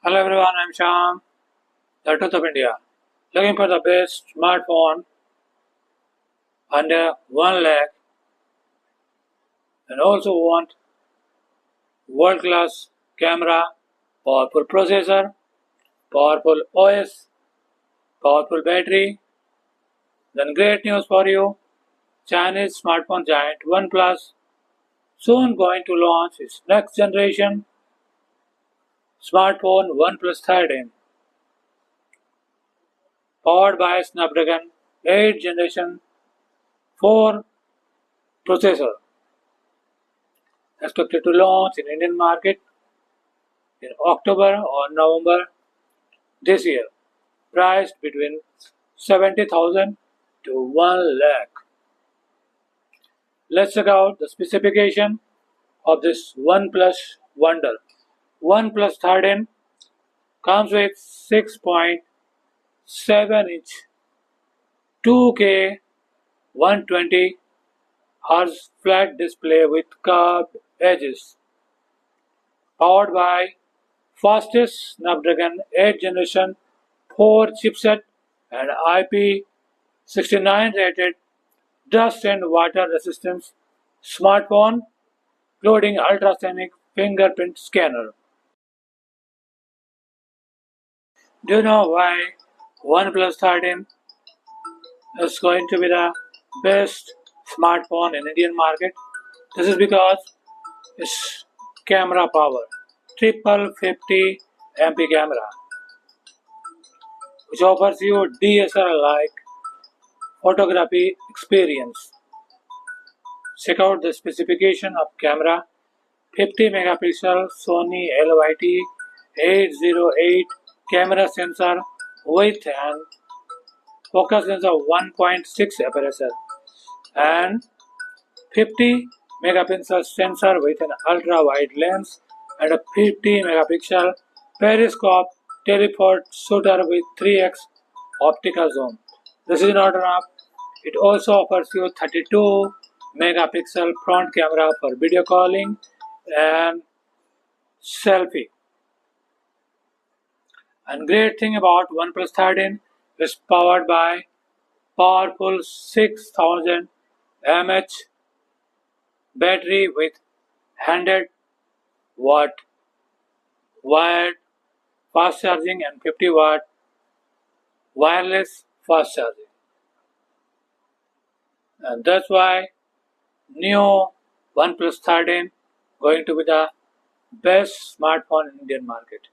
Hello everyone, I'm Shyam, the Truth of India. Looking for the best smartphone under 1 lakh and also want world-class camera, powerful processor, powerful OS, powerful battery. Then great news for you. Chinese smartphone giant OnePlus soon going to launch its next generation smartphone OnePlus 13, powered by Snapdragon 8 Generation 4 processor, expected to launch in Indian market in October or November this year, priced between 70,000 to 1 lakh. Let's check out the specification of this OnePlus Wonder. OnePlus 13 comes with 6.7-inch 2K 120 Hz flat display with curved edges, powered by fastest Snapdragon 8 Generation 4 chipset and IP69 rated dust and water resistance smartphone, including ultrasonic fingerprint scanner. Do you know why OnePlus 13 is going to be the best smartphone in Indian market? This is because its camera power, triple 50 MP camera, which offers you DSLR-like photography experience. Check out the specification of camera: 50 megapixel Sony Lite 808 camera sensor with an focus length of 1.6 aperture and 50 megapixel sensor with an ultra wide lens and a 50 megapixel periscope telephoto shooter with 3x optical zoom. This is not enough. It also offers you 32 megapixel front camera for video calling and selfie. And great thing about OnePlus 13 is powered by powerful 6000 mAh battery with 100-watt wired fast charging and 50-watt wireless fast charging. And that's why new OnePlus 13 going to be the best smartphone in Indian market.